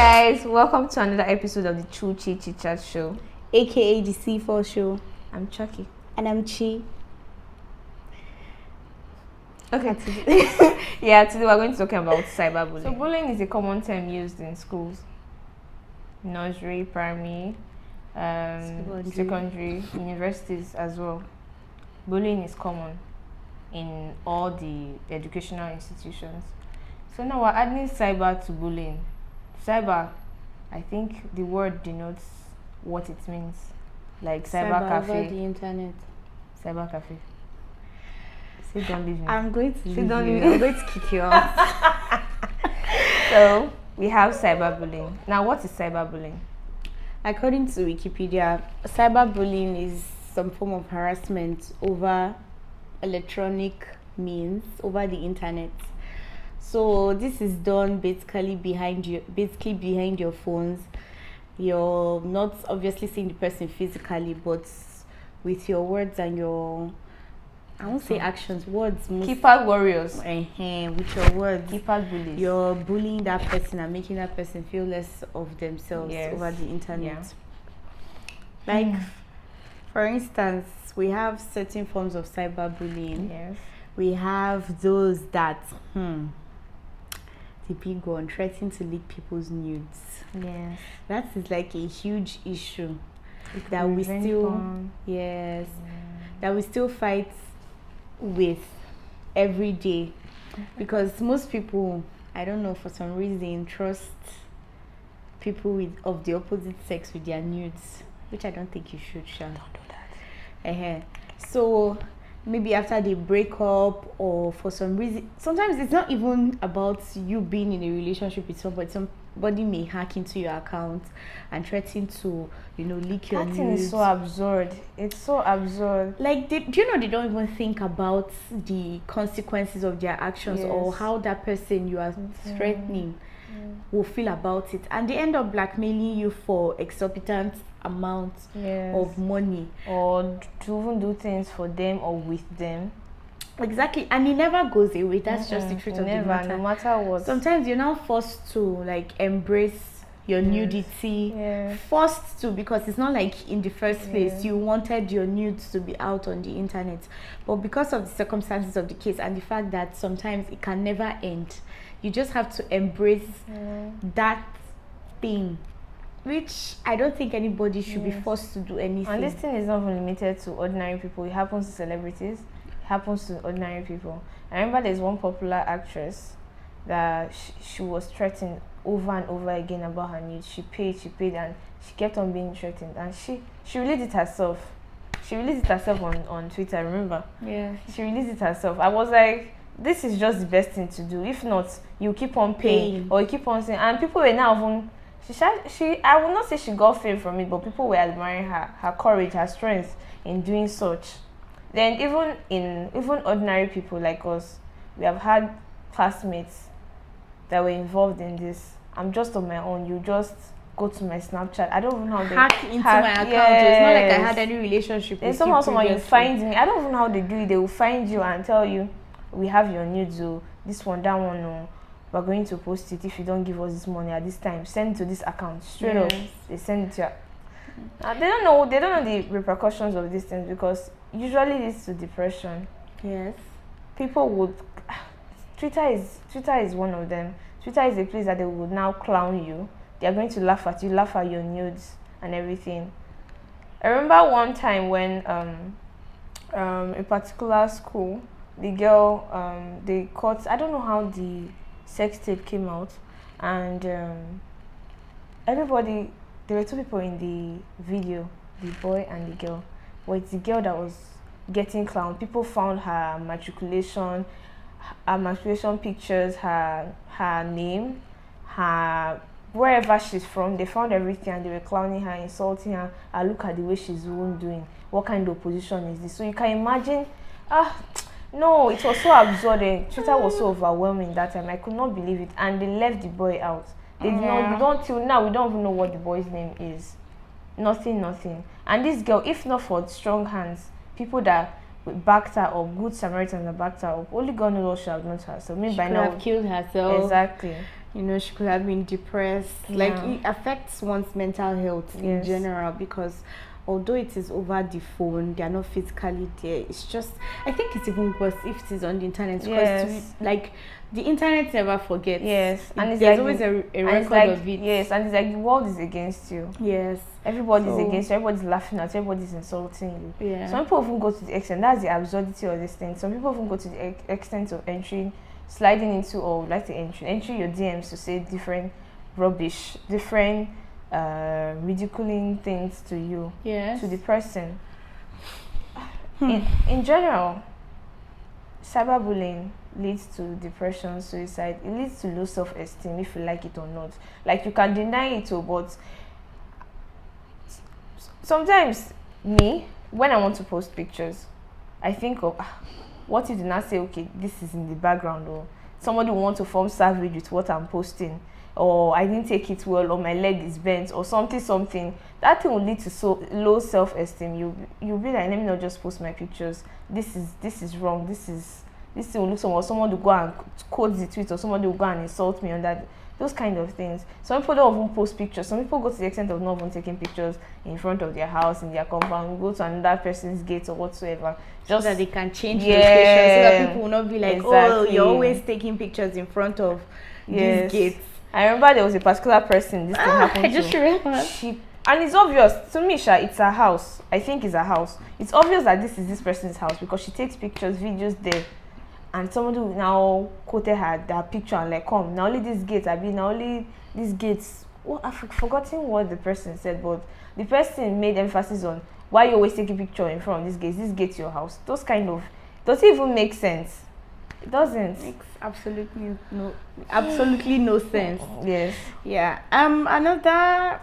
guys, welcome to another episode of the True Chi Chi Chat Show, aka the C4 Show. I'm Chucky. And I'm Chi. Okay. Today we're going to talk about cyberbullying. So bullying is a common term used in schools, nursery, primary, secondary, universities as well. Bullying is common in all the educational institutions. So now we're adding cyber to bullying. Cyber, I think the word denotes what it means, like cyber cafe. Over the internet. Cyber cafe. Say don't leave me. I'm going to leave don't you. leave me. I'm going to kick you out. So we have cyberbullying. Now, what is cyberbullying? According to Wikipedia, cyberbullying is some form of harassment over electronic means, over the internet. So this is done basically behind your phones. You're not obviously seeing the person physically, but with your words and your, I won't say actions, words. Keypad warriors. With your words. Keypad bullies. You're bullying that person and making that person feel less of themselves over the internet. Yeah. Like, for instance, we have certain forms of cyberbullying. Yes. We have those that, the big one, threatening to leak people's nudes. Yes. That is like a huge issue that we still, that we still fight with every day, because most people, I don't know, for some reason, trust people of the opposite sex with their nudes, which I don't think you should. Don't do that. So maybe after they break up, or for some reason, sometimes it's not even about you being in a relationship with somebody. Somebody may hack into your account and threaten to, leak your news. That thing is so absurd. It's so absurd. Like, do you know they don't even think about the consequences of their actions, or how that person you are threatening will feel about it, and they end up blackmailing you for exorbitant amounts of money, or to even do things for them or with them. Exactly, and it never goes away. That's just the truth of the matter. No matter what. Sometimes you're now forced to embrace your nudity. Forced to, because it's not like in the first place you wanted your nudes to be out on the internet, but because of the circumstances of the case and the fact that sometimes it can never end, you just have to embrace that thing, which I don't think anybody should be forced to do anything. And this thing is not even limited to ordinary people. It happens to celebrities. It happens to ordinary people. I remember there's one popular actress that she was threatened over and over again about her needs. She paid, and she kept on being threatened. And she released it herself. She released it herself on Twitter, remember? Yeah. She released it herself. I was like, this is just the best thing to do. If not, you keep on paying, or you keep on saying, and people were now even, I will not say she got fame from it, but people were admiring her courage, her strength in doing such. Then even ordinary people like us, we have had classmates that were involved in this. I'm just on my own. You just go to my Snapchat. I don't even know how they hack into my account. It's not like I had any relationship with you. Someone you find me. I don't even know how they do it. They will find you and tell you, we have your nudes, this one, that one, we're going to post it if you don't give us this money at this time. Send it to this account straight up. They send it to you. They don't know the repercussions of these things, because usually leads to depression. Yes. People would. Twitter is one of them. Twitter is a place that they would now clown you. They are going to laugh at you, laugh at your nudes and everything. I remember one time when a particular school, the girl, they caught, I don't know how the sex tape came out, and everybody, there were two people in the video, the boy and the girl. But it's the girl that was getting clowned. People found her matriculation pictures, her name, her wherever she's from. They found everything, and they were clowning her, insulting her. And look at the way she's even doing. What kind of position is this? So you can imagine. No, it was so absurd. Twitter was so overwhelming that time. I could not believe it, and they left the boy out. They did not. Till now, we don't even know what the boy's name is. Nothing. And this girl, if not for strong hands, people that backed her up, good Samaritans that backed her up, only God knows what she had done to herself. Maybe by now have killed herself. Exactly. You know, she could have been depressed. Like, it affects one's mental health in general, because although it is over the phone, they are not physically there. It's just, I think it's even worse if it is on the internet, because like, the internet never forgets. And there's always a record of it. And it's like the world is against you. Everybody's against you. Everybody's laughing at you. Everybody's insulting you. Some people even go to the extent, that's the absurdity of this thing. Some people even go to the extent of sliding into, or like to entry your DMs to say different rubbish, different ridiculing things to you, to the person. In general, cyberbullying leads to depression, suicide. It leads to low self-esteem, if you like it or not. Like, you can deny it, but sometimes when I want to post pictures, I think of what if they not say, okay, this is in the background, or somebody will want to form savage with what I'm posting, or I didn't take it well, or my leg is bent, or something. That thing will lead to so low self-esteem. You'll be like, let me not just post my pictures. This is wrong. This thing will look someone will go and quote the tweet, or somebody will go and insult me on that. Those kind of things. Some people don't even post pictures. Some people go to the extent of not even taking pictures in front of their house, in their compound, go to another person's gate or whatsoever, just so that they can change location, so that people will not be like, oh, you're always taking pictures in front of these gates. I remember there was a particular person this thing happened I just remember. And it's obvious to me, it's her house. I think it's her house. It's obvious that this is this person's house, because she takes pictures, videos there. And somebody will now quoted her picture and like, come, now only these gates, I've forgotten what the person said, but the person made emphasis on, why you always taking picture in front of this gate's your house. Those kind of, does it even make sense? It doesn't. Makes absolutely no sense. Another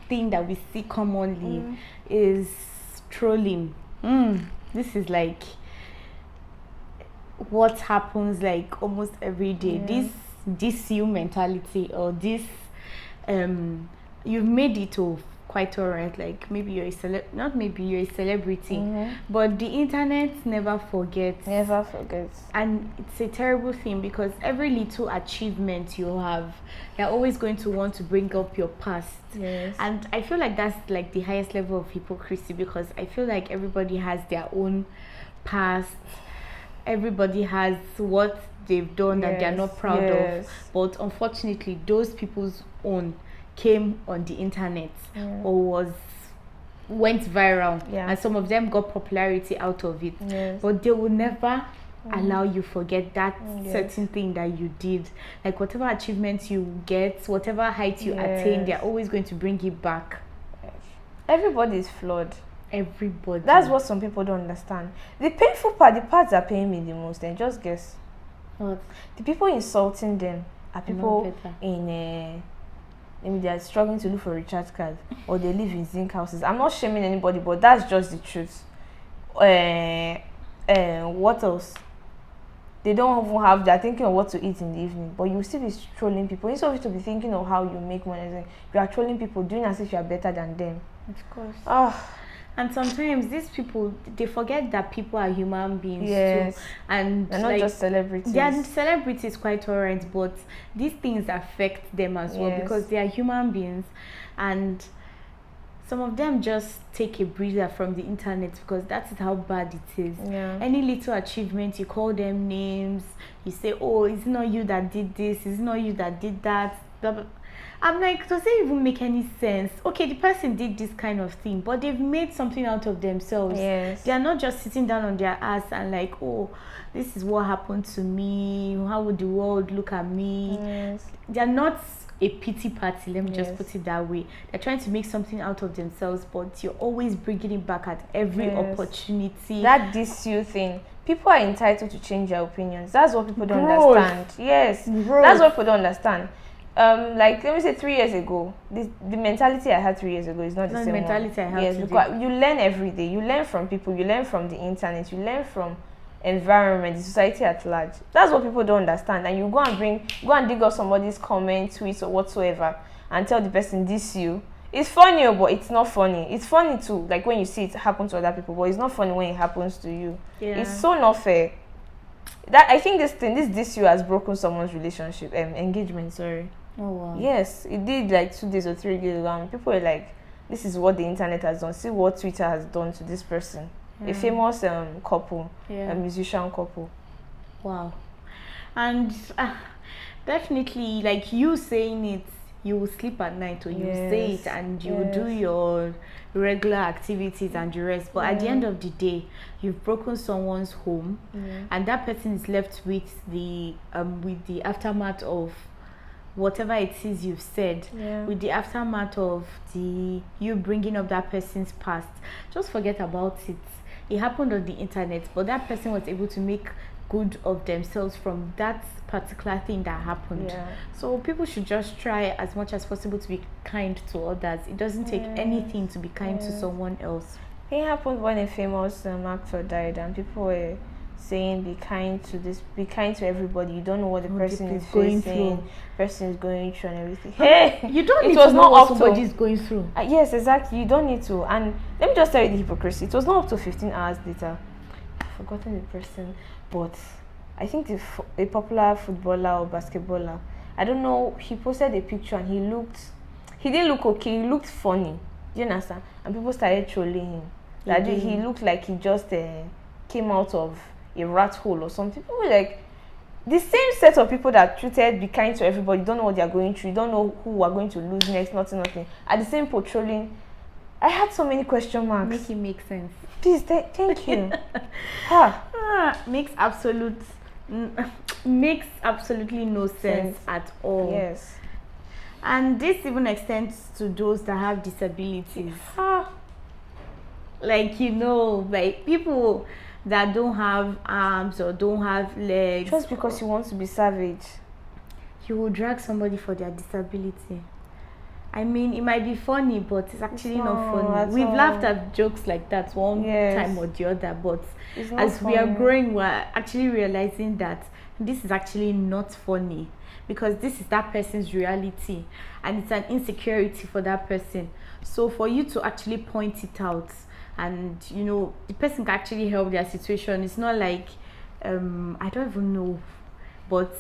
thing that we see commonly is trolling. This is like what happens like almost every day. This you mentality, or this you've made it quite alright. Like, maybe you're a celebrity, but the internet never forgets. And it's a terrible thing, because every little achievement you have, they're always going to want to bring up your past. And I feel like that's like the highest level of hypocrisy, because I feel like everybody has their own past. Everybody has what they've done that they're not proud of, but unfortunately those people's own came on the internet or went viral, and some of them got popularity out of it, but they will never allow you forget that certain thing that you did. Like, whatever achievements you get, whatever height you attain, they're always going to bring it back. Everybody is flawed. Everybody. That's what some people don't understand. The painful part, the parts that pain me the most, then just guess. What? The people insulting them are people in maybe they are struggling to look for a recharge card, or they live in zinc houses. I'm not shaming anybody, but that's just the truth. What else? They don't even have, they're thinking of what to eat in the evening, but you still be trolling people. Instead of you to be thinking of how you make money, you are trolling people, doing as if you are better than them. Of course. And sometimes these people, they forget that people are human beings too. And they're not just celebrities. They are celebrities, quite alright, but these things affect them as well, because they are human beings, and some of them just take a breather from the internet, because that is how bad it is. Any little achievement, you call them names, you say, oh, it's not you that did this, it's not you that did that, blah, blah. I'm like, does it even make any sense? Okay, the person did this kind of thing, but they've made something out of themselves. They are not just sitting down on their ass and like, oh, this is what happened to me, how would the world look at me? They're not a pity party, let me just put it that way. They're trying to make something out of themselves, but you're always bringing it back at every opportunity. That this you thing. People are entitled to change their opinions. That's what people don't understand. That's what people don't understand. Like, let me say 3 years ago, the mentality I had 3 years ago is not the same mentality one. I have today. Because you learn every day. You learn from people. You learn from the internet. You learn from environment, the society at large. That's what people don't understand. And you go and dig up somebody's comment, tweets, or whatsoever, and tell the person this you. It's funny, but it's not funny. It's funny too, like when you see it happen to other people, but it's not funny when it happens to you. It's so not fair. That I think this issue has broken someone's relationship, engagement. Sorry. Oh wow. Yes, it did like 2 days or 3 days ago. And people were like, "This is what the internet has done. See what Twitter has done to this person." A famous couple, a musician couple. Wow. And definitely, like you saying it, you will sleep at night, or you say it and you will do your regular activities and the rest. But at the end of the day, you've broken someone's home, and that person is left with the aftermath of whatever it is you've said, with the aftermath of you bringing up that person's past. Just forget about it. It happened on the internet, but that person was able to make good of themselves from that particular thing that happened. So people should just try as much as possible to be kind to others. It doesn't take anything to be kind to someone else. It happened when a famous actor died, and people were saying, be kind to everybody. You don't know what the person is going through. Person is going through and everything. Hey, you don't need to know what somebody is going through. Yes, exactly. You don't need to. And let me just tell you the hypocrisy. It was not up to 15 hours later. I've forgotten the person, but I think a popular footballer or basketballer. I don't know. He posted a picture and he didn't look okay. He looked funny. Do you understand? And people started trolling him. That he looked like he just came out of a rat hole or something. People were like, the same set of people that treated be kind to everybody, you don't know what they are going through, you don't know who are going to lose next, nothing, are the same patrolling. I had so many question marks. Make it make sense. Please, thank you. Makes absolutely no sense at all. Yes. And this even extends to those that have disabilities. Like, like people that don't have arms or don't have legs. Just because you want to be savage. You will drag somebody for their disability. I mean, it might be funny, but it's actually not funny. We've laughed at jokes like that one time or the other, but as we are growing, we're actually realizing that this is actually not funny, because this is that person's reality and it's an insecurity for that person. So for you to actually point it out, and the person can actually help their situation. It's not like I don't even know, but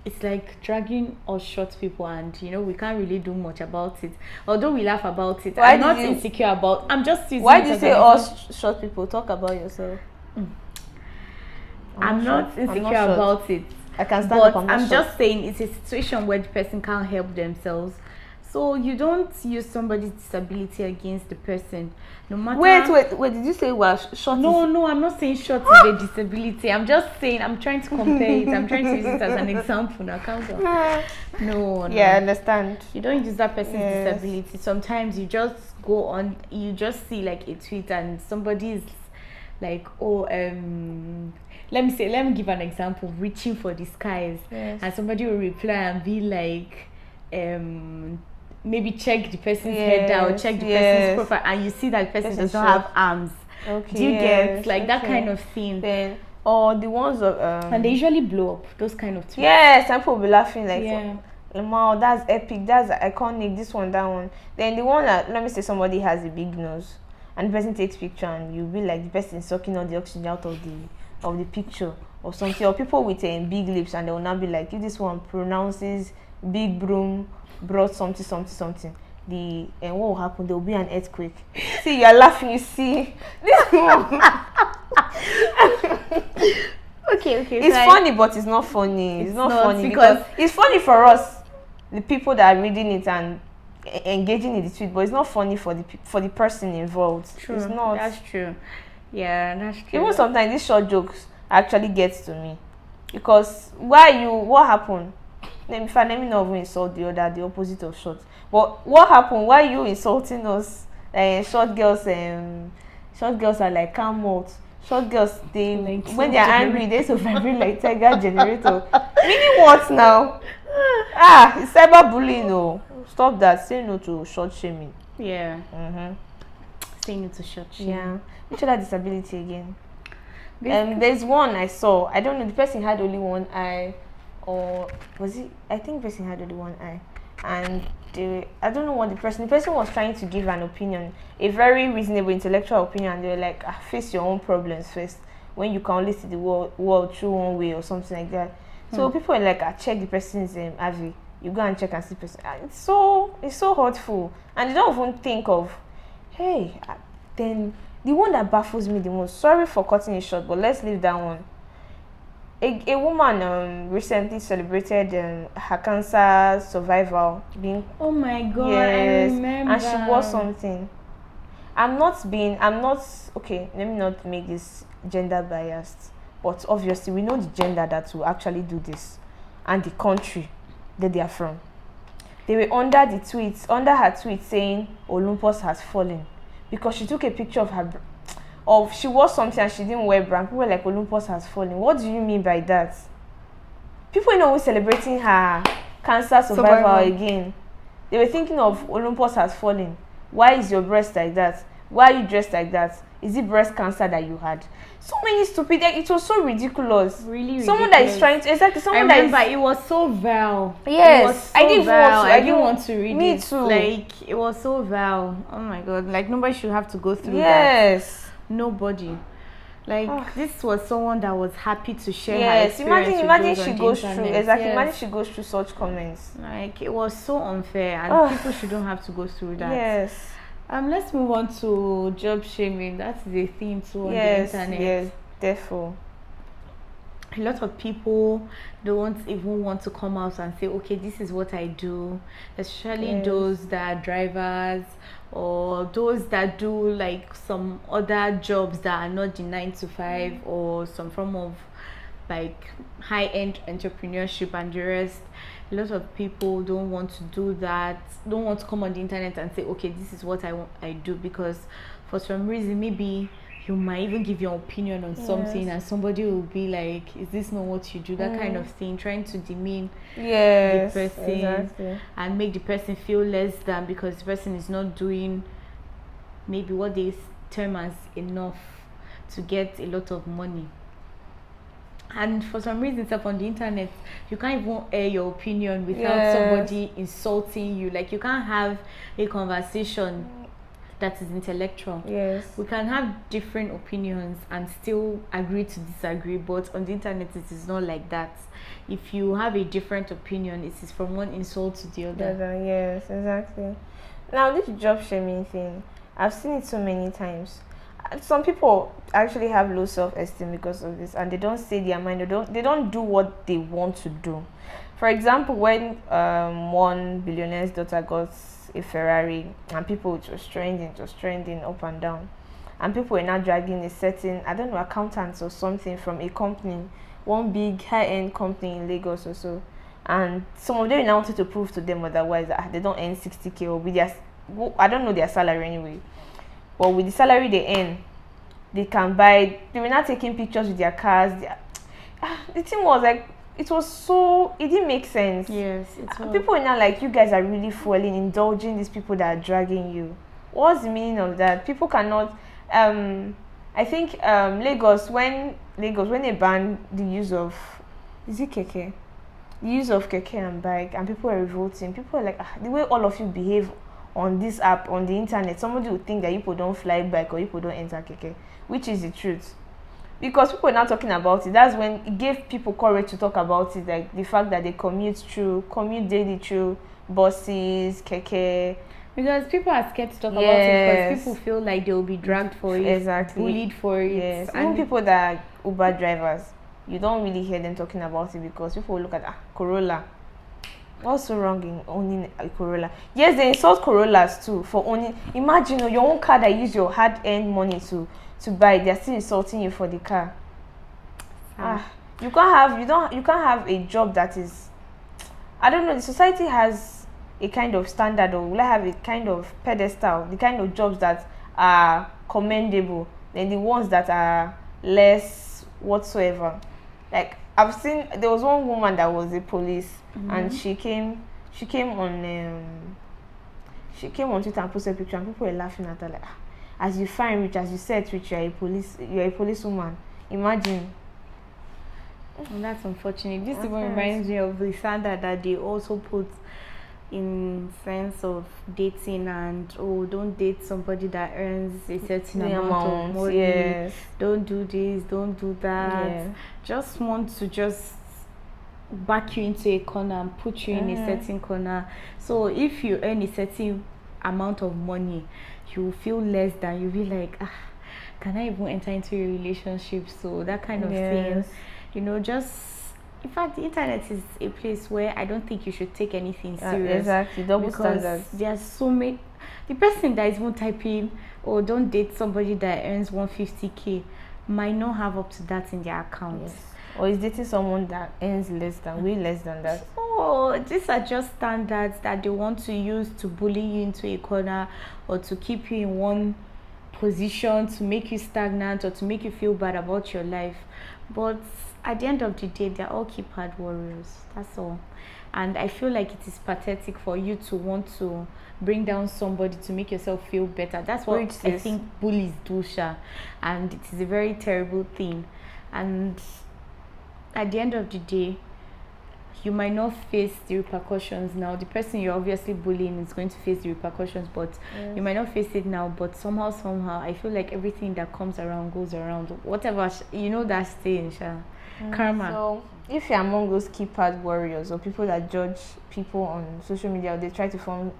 it's like dragging us short people, and we can't really do much about it, although we laugh about it. I'm not insecure about. I'm just using. Why do you say us short people? Talk about yourself. I'm not insecure about it. I can stand up. I'm just saying it's a situation where the person can't help themselves. So you don't use somebody's disability against the person, no matter. Wait. Did you say short? No, I'm not saying short is a disability. I'm just saying I'm trying to compare it. I'm trying to use it as an example. Now, calm down. No. Yeah, I understand. You don't use that person's disability. Sometimes you just go on. You just see like a tweet and somebody is like, let me give an example. Reaching for the skies, and somebody will reply and be like, maybe check the person's head down, check the person's profile, and you see that the person does not have arms. Okay. Do you get like that kind of thing? Then, or the ones of and they usually blow up those kind of tweets. Yes, some people will be laughing like, wow, that's epic, that's iconic, this one, that one. Then the one that, let me say somebody has a big nose and the person takes picture and you'll be like, the person is sucking all the oxygen out of the picture or something. Or people with big lips, and they will not be like, if this one pronounces big broom brought something, what will happen? There will be an earthquake. See, you're laughing, you see this one. Okay, it's funny, but it's not funny. It's not funny because it's funny for us, the people that are reading it and engaging in the tweet, but it's not funny for the person involved. True. It's not. That's true. Yeah, that's true. Even sometimes these short jokes actually gets to me, because what happened? Let me not even insult the opposite of short. But what happened? Why are you insulting us? Short girls are like calm mouth. Short girls, when they are angry, they vibrate like tiger generator. Meaning what now? It's cyberbullying. No, stop that. Say no to short shaming. Yeah. Say no to short shaming. Yeah. Which other disability again? There's one I saw. I don't know. The person had only one eye. Or was it? I think the person had only one eye, and I don't know what the person was trying to give an opinion, a very reasonable intellectual opinion, and they were like, face your own problems first. when you can only see the world through one way or something like that. So people are like, I check the person's AV. You go and check and see person. It's so hurtful, and they don't even think of, hey, then the one that baffles me the most. Sorry for cutting it short, but let's leave that one. A woman recently celebrated her cancer survival being. Oh my God! Yes, I remember. and she was something. I'm not okay. Let me not make this gender biased, but obviously we know the gender that will actually do this, and the country that they are from. They were under her tweet saying Olympus has fallen because she took a picture of her. She wore something and she didn't wear brand. People were like, Olympus has fallen. What do you mean by that? People were celebrating her cancer survival again. They were thinking of Olympus has fallen. Why is your breast like that? Why are you dressed like that? Is it breast cancer that you had? So many stupid. It was so ridiculous. Really ridiculous. Someone that is trying to it was so vile. Yes, I didn't want to read it. Me too. Like, it was so vile. Oh my God! Like, nobody should have to go through that. Yes. Nobody. Like, this was someone that was happy to share her experience. Imagine she goes through imagine she goes through such comments. Like, it was so unfair, and people shouldn't have to go through that. Yes. Let's move on to job shaming. That is a theme too on the internet. Yes, therefore. A lot of people don't even want to come out and say, okay, this is what I do, especially those that are drivers or those that do like some other jobs that are not the 9 to 5 or some form of like high-end entrepreneurship and the rest. A lot of people don't want to do that, don't want to come on the internet and say, okay, this is what I do, because for some reason maybe you might even give your opinion on something and somebody will be like, is this not what you do? That kind of thing, trying to demean the person and make the person feel less than because the person is not doing maybe what they term as enough to get a lot of money. And for some reason, stuff on the internet, you can't even air your opinion without somebody insulting you. Like, you can't have a conversation that is intellectual. Yes. We can have different opinions and still agree to disagree, but on the internet it is not like that. If you have a different opinion, it is from one insult to the other. Yes, exactly. Now, this job shaming thing, I've seen it so many times. Some people actually have low self-esteem because of this, and they don't say their mind. They don't do what they want to do. For example, when one billionaire's daughter got a Ferrari, and people, it was trending up and down, and people were now dragging a certain, I don't know, accountants or something from a company, one big high-end company in Lagos or so, and some of them now wanted to prove to them otherwise that they don't earn 60k or with their, I don't know their salary anyway, but with the salary they earn, they can buy. They were not taking pictures with their cars. The thing was like, it didn't make sense. Yes, people are now like, you guys are really fueling, indulging these people that are dragging you. What's the meaning of that? People cannot. I think Lagos when they banned the use of, is it keke? The use of keke and bike, and people are revolting. People are like, the way all of you behave on this app, on the internet, somebody would think that people don't fly bike or people don't enter keke, which is the truth. Because people are not talking about it. That's when it gave people courage to talk about it, like the fact that they commute daily through buses, keke. Because people are scared to talk about it because people feel like they will be dragged for it, bullied for it. Yes. Even people that are Uber drivers, you don't really hear them talking about it because people look at Corolla. What's so wrong in owning a Corolla? Yes, they insult Corollas too for owning. Imagine your own car that you use your hard-earned money to buy. They're still insulting you for the car. You can't have a job that is, I don't know. The society has a kind of standard, or will I have a kind of pedestal? The kind of jobs that are commendable, than the ones that are less whatsoever. Like, I've seen, there was one woman that was a police, and she came on Twitter and posted a picture, and people were laughing at her like, as you find rich, as you said rich, you're a policewoman. Imagine. And that's unfortunate. This even reminds me of the standard that they also put in sense of dating, and don't date somebody that earns a certain amount of money. Yes. Don't do this, don't do that. Yeah. Just want to just back you into a corner and put you in a certain corner. So if you earn a certain amount of money, you feel less than, you'll be like, can I even enter into a relationship? So that kind of thing, just, in fact, the internet is a place where I don't think you should take anything serious. Exactly, double standards. There's so many. The person that is even typing, don't date somebody that earns 150k, might not have up to that in their account. Yes. Or is dating someone that earns way less than that. These are just standards that they want to use to bully you into a corner, or to keep you in one position, to make you stagnant, or to make you feel bad about your life. But at the end of the day, they're all keypad warriors. That's all. And I feel like it is pathetic for you to want to bring down somebody to make yourself feel better. That's what I think bullies do, Sha. And it is a very terrible thing. And at the end of the day, you might not face the repercussions now. The person you're obviously bullying is going to face the repercussions, but you might not face it now. But somehow, I feel like everything that comes around goes around. Whatever, that saying, Sha. Karma. So, if you're among those keypad warriors or people that judge people on social media, or they try to form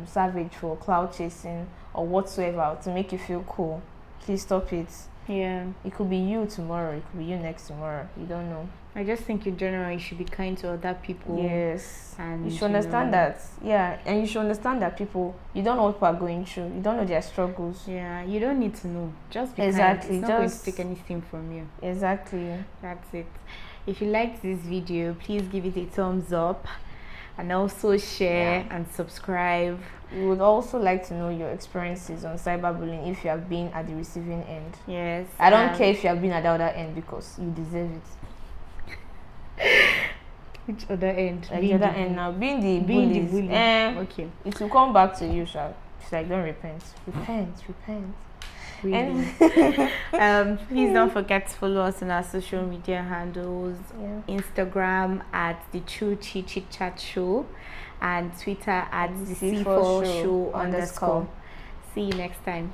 savage for cloud chasing or whatsoever to make you feel cool, please stop it. Yeah. It could be you tomorrow. It could be you next tomorrow. You don't know. I just think in general you should be kind to other people. Yes. And you should understand that. Yeah. And you should understand that people, you don't know what people are going through. You don't know their struggles. Yeah. You don't need to know. Just be exactly. kind. It's not going to take anything from you. Exactly. That's it. If you liked this video, please give it a thumbs up. And also share and subscribe. We would also like to know your experiences on cyberbullying if you have been at the receiving end. Yes. I don't care if you have been at the other end, because you deserve it. Which other end? Like the other end now. Being the bullies. Okay. It will come back to you, Sha. It's like, don't repent. Repent. Really. Please don't forget to follow us on our social media handles. Instagram at the True Chit Chat Show, and Twitter at the C4 Show _. See you next time.